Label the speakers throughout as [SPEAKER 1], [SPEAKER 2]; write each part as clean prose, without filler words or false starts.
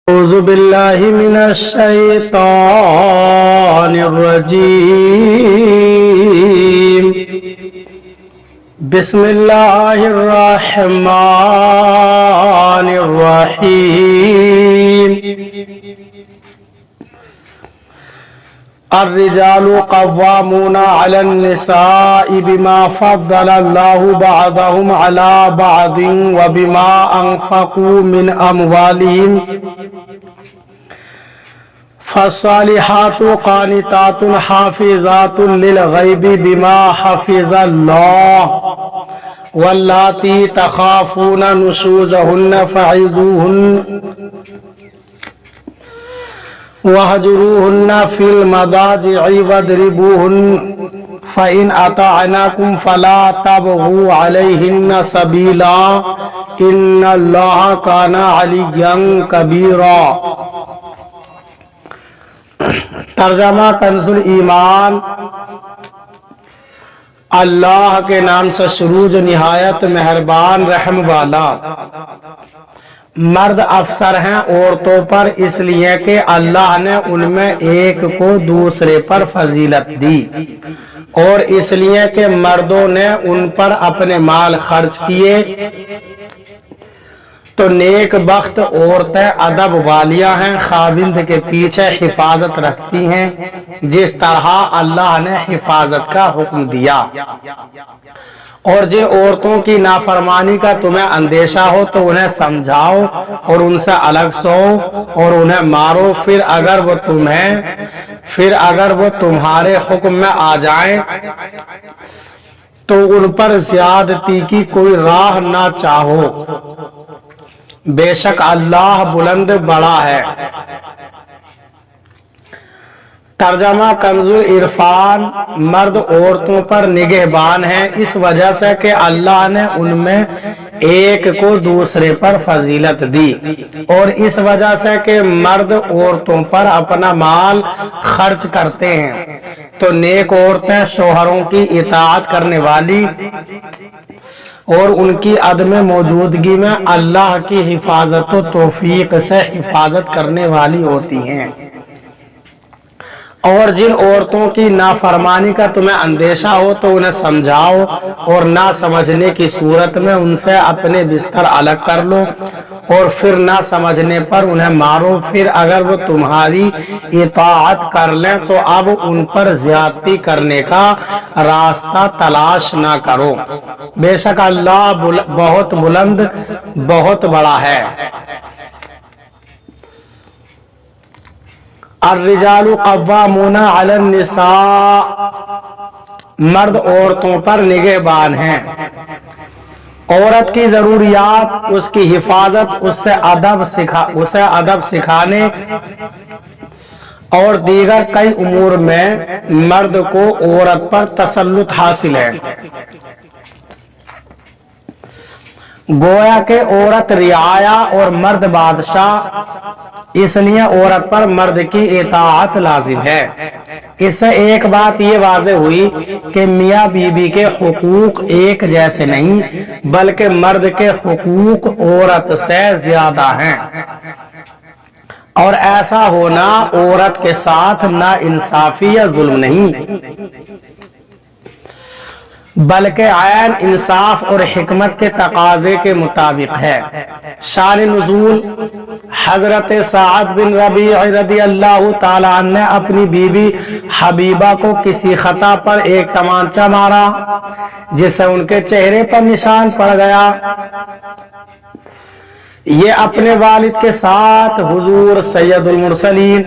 [SPEAKER 1] أعوذ بالله من الشيطان الرجيم. بسم الله الرحمن الرحيم. الرجال قوامون على النساء بما فضل الله بعضهم على بعض وبما أنفقوا من أموالهم فالصالحات قانتات حافظات للغيب بما حفظ الله واللاتي تخافون نشوزهن فعظوهن وهجروهن في المضاجع واضربوهن فإن أطعنكم فلا تبغوا عليهن سبيلا إن الله كان عليا كبيرا. ترجمہ کنز الایمان. اللہ کے نام سے شروع جو نہایت مہربان رحم والا. مرد افسر ہیں عورتوں پر اس لیے کہ اللہ نے ان میں ایک کو دوسرے پر فضیلت دی، اور اس لیے کہ مردوں نے ان پر اپنے مال خرچ کیے. تو نیک بخت عورتیں ادب والیاں ہیں، خاوند کے پیچھے حفاظت رکھتی ہیں جس طرح اللہ نے حفاظت کا حکم دیا. اور جن عورتوں کی نافرمانی کا تمہیں اندیشہ ہو تو انہیں سمجھاؤ اور ان سے الگ سو اور انہیں مارو. پھر اگر وہ تمہارے حکم میں آ جائیں تو ان پر زیادتی کی کوئی راہ نہ چاہو، بے شک اللہ بلند بڑا ہے. ترجمہ کنز العرفان. مرد عورتوں پر نگہبان ہیں اس وجہ سے کہ اللہ نے ان میں ایک کو دوسرے پر فضیلت دی، اور اس وجہ سے کہ مرد عورتوں پر اپنا مال خرچ کرتے ہیں. تو نیک عورتیں شوہروں کی اطاعت کرنے والی اور ان کی عدم موجودگی میں اللہ کی حفاظت و توفیق سے حفاظت کرنے والی ہوتی ہیں. اور جن عورتوں کی نافرمانی کا تمہیں اندیشہ ہو تو انہیں سمجھاؤ اور نہ سمجھنے کی صورت میں ان سے اپنے بستر الگ کر لو، اور پھر نہ سمجھنے پر انہیں مارو. پھر اگر وہ تمہاری اطاعت کر لیں تو اب ان پر زیادتی کرنے کا راستہ تلاش نہ کرو، بے شک اللہ بہت بلند بہت بڑا ہے. الرجال قوامون علی النساء. مرد عورتوں پر نگہبان ہیں. عورت کی ضروریات، اس کی حفاظت، اسے ادب سکھانے اور دیگر کئی امور میں مرد کو عورت پر تسلط حاصل ہے. گویا کہ عورت رعایا اور مرد بادشاہ، اس لیے عورت پر مرد کی اطاعت لازم ہے. اس سے ایک بات یہ واضح ہوئی کہ میاں بیوی کے حقوق ایک جیسے نہیں بلکہ مرد کے حقوق عورت سے زیادہ ہیں، اور ایسا ہونا عورت کے ساتھ ناانصافی یا ظلم نہیں بلکہ عین انصاف اور حکمت کے تقاضے کے مطابق ہے. شان نزول. حضرت سعد بن ربیع رضی اللہ تعالیٰ عنہ نے اپنی بیوی حبیبہ کو کسی خطا پر ایک تمانچہ مارا جس سے ان کے چہرے پر نشان پڑ گیا. یہ اپنے والد کے ساتھ حضور سید المرسلین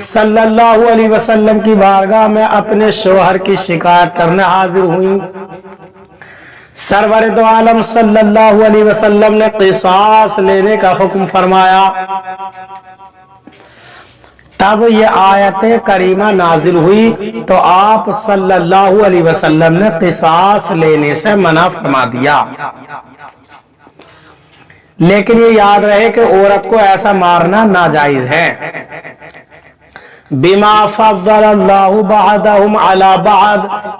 [SPEAKER 1] صلی اللہ علیہ وسلم کی بارگاہ میں اپنے شوہر کی شکایت کرنے حاضر ہوئیں. سرور دو عالم صلی اللہ علیہ وسلم نے قصاص لینے کا حکم فرمایا. تب یہ آیت کریمہ نازل ہوئی تو آپ صلی اللہ علیہ وسلم نے قصاص لینے سے منع فرما دیا. لیکن یہ یاد رہے کہ عورت کو ایسا مارنا ناجائز ہے. بما فضل اللہ بعضهم علی بعض،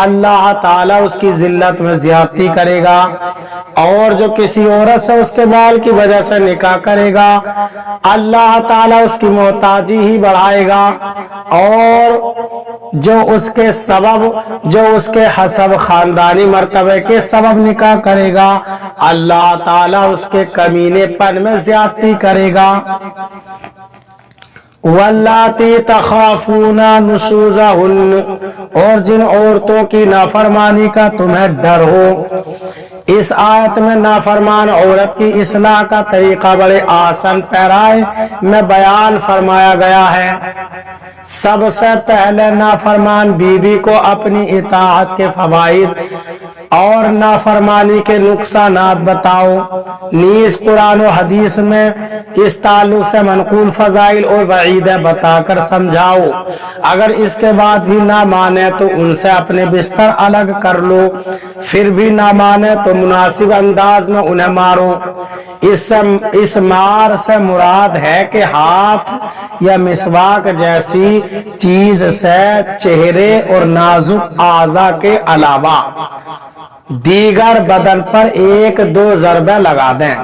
[SPEAKER 1] اللہ تعالیٰ اس کی ذلت میں زیادتی کرے گا، اور جو کسی عورت سے اس کے بال کی وجہ سے نکاح کرے گا اللہ تعالیٰ اس کی محتاجی ہی بڑھائے گا، اور جو اس کے سبب جو اس کے حسب خاندانی مرتبے کے سبب نکاح کرے گا اللہ تعالیٰ اس کے کمینے پن میں زیادتی کرے گا۔ واللاتی تخافون نشوزہن، اور جن عورتوں کی نافرمانی کا تمہیں ڈر ہو۔ اس آیت میں نافرمان عورت کی اصلاح کا طریقہ بڑے آسان پیرائے میں بیان فرمایا گیا ہے۔ سب سے پہلے نافرمان بیوی کو اپنی اطاعت کے فوائد اور نافرمانی کے نقصانات بتاؤ، نیز قرآن و حدیث میں اس تعلق سے منقول فضائل اور وعیدیں بتا کر سمجھاؤ۔ اگر اس کے بعد بھی نہ مانے تو ان سے اپنے بستر الگ کر لو، پھر بھی نہ مانے تو مناسب انداز میں انہیں مارو۔ اس مار سے مراد ہے کہ ہاتھ یا مسواک جیسی چیز سے چہرے اور نازک اعضاء کے علاوہ دیگر بدن پر 1-2 ضربے لگا دیں۔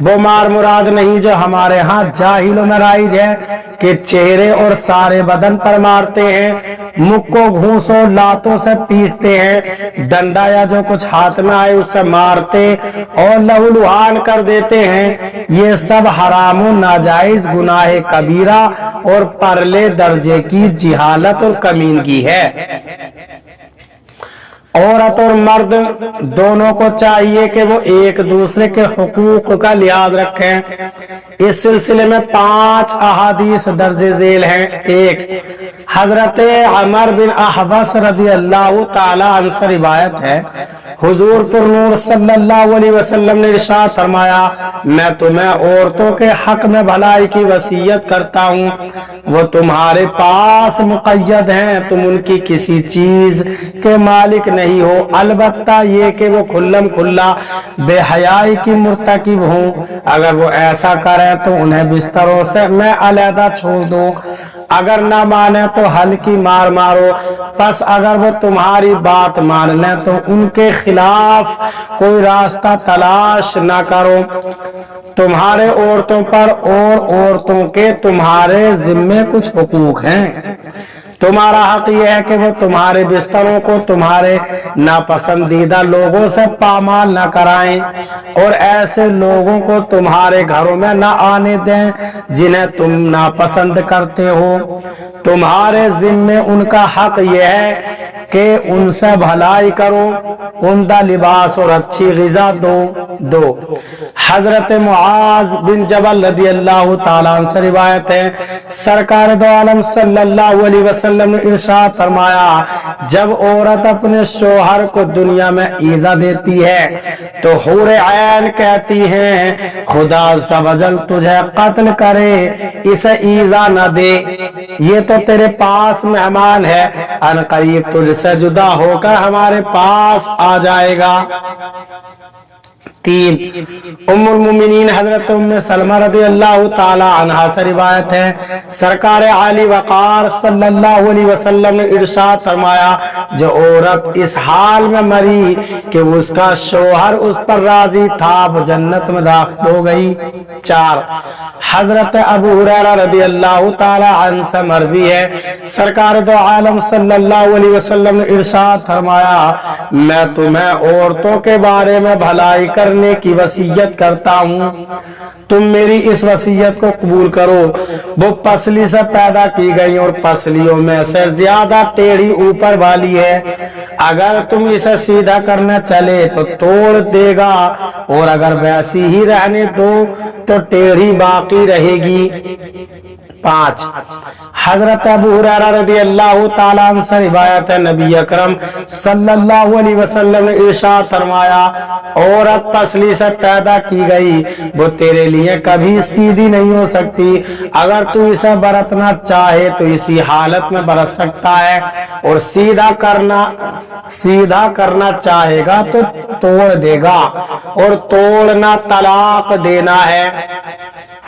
[SPEAKER 1] وہ مار مراد نہیں جو ہمارے ہاں جاہلوں میں رائج ہے کہ چہرے اور سارے بدن پر مارتے ہیں، مکوں گھونسوں لاتوں سے پیٹتے ہیں، ڈنڈا یا جو کچھ ہاتھ میں آئے اس سے مارتے اور لہو لہان کر دیتے ہیں۔ یہ سب حرام و ناجائز گناہ کبیرہ اور پرلے درجے کی جہالت اور کمینگی ہے۔ عورت اور مرد دونوں کو چاہیے کہ وہ ایک دوسرے کے حقوق کا لحاظ رکھیں۔ اس سلسلے میں 5 احادیث درج ذیل ہیں۔ 1، حضرت عمر بن احوص رضی اللہ تعالی عنہ سے روایت ہے، حضور پر نور صلی اللہ علیہ وسلم نے ارشاد فرمایا، میں تمہیں عورتوں کے حق میں بھلائی کی وصیت کرتا ہوں، وہ تمہارے پاس مقید ہیں، تم ان کی کسی چیز کے مالک نہیں ہو، البتہ یہ کہ وہ کھلم کھلا بے حیائی کی مرتکب ہوں۔ اگر وہ ایسا کریں تو انہیں بستروں سے میں علیحدہ چھوڑ دو، اگر نہ مانے تو ہلکی مار مارو، پس اگر وہ تمہاری بات مان لیں تو ان کے خلاف کوئی راستہ تلاش نہ کرو۔ تمہارے عورتوں پر اور عورتوں کے تمہارے ذمے کچھ حقوق ہیں۔ تمہارا حق یہ ہے کہ وہ تمہارے بستروں کو تمہارے ناپسندیدہ لوگوں سے پامال نہ کرائیں اور ایسے لوگوں کو تمہارے گھروں میں نہ آنے دیں جنہیں تم ناپسند کرتے ہو۔ تمہارے ذمے ان کا حق یہ ہے کہ ان سے بھلائی کرو، عمدہ لباس اور اچھی غذا دو۔ حضرت معاذ بن جبل رضی اللہ تعالیٰ عنہ سے روایت ہے، سرکار دو عالم صلی اللہ علیہ وسلم نے ارشاد فرمایا، جب عورت اپنے شوہر کو دنیا میں ایذا دیتی ہے تو حور عین کہتی ہیں خدا عز و جل تجھے قتل کرے، اسے ایذا نہ دے، یہ تو تیرے پاس مہمان ہے، ان قریب تجھ سے جدا ہو کر ہمارے پاس آ جائے گا۔ 3، ام المومنین حضرت ام سلمہ رضی اللہ تعالی عنہا سے روایت ہے، سرکار عالی وقار صلی اللہ علیہ وسلم نے ارشاد فرمایا، جو عورت اس حال میں مری کہ اس کا شوہر اس پر راضی تھا وہ جنت میں داخل ہو گئی۔ 4، حضرت ابو ہریرہ رضی اللہ تعالی عنہ سے مروی ہے، سرکار دو عالم صلی اللہ علیہ وسلم نے ارشاد فرمایا، میں تمہیں عورتوں کے بارے میں بھلائی کرنے کی وصیت کرتا ہوں، تم میری اس وصیت کو قبول کرو۔ وہ پسلی سے پیدا کی گئی اور پسلیوں میں سے زیادہ ٹیڑھی اوپر والی ہے، اگر تم اسے سیدھا کرنا چلے تو توڑ دے گا اور اگر ویسی ہی رہنے دو تو ٹیڑھی باقی رہے گی۔ 5، حضرت ابو ہریرہ رضی اللہ تعالیٰ عنہ سے روایت ہے، نبی اکرم صلی اللہ علیہ وسلم نے ارشاد فرمایا، عورت پسلی سے پیدا کی گئی وہ تیرے لیے کبھی سیدھی نہیں ہو سکتی، اگر تو اسے برتنا چاہے تو اسی حالت میں برت سکتا ہے اور سیدھا کرنا چاہے گا تو توڑ دے گا، اور توڑنا طلاق دینا ہے۔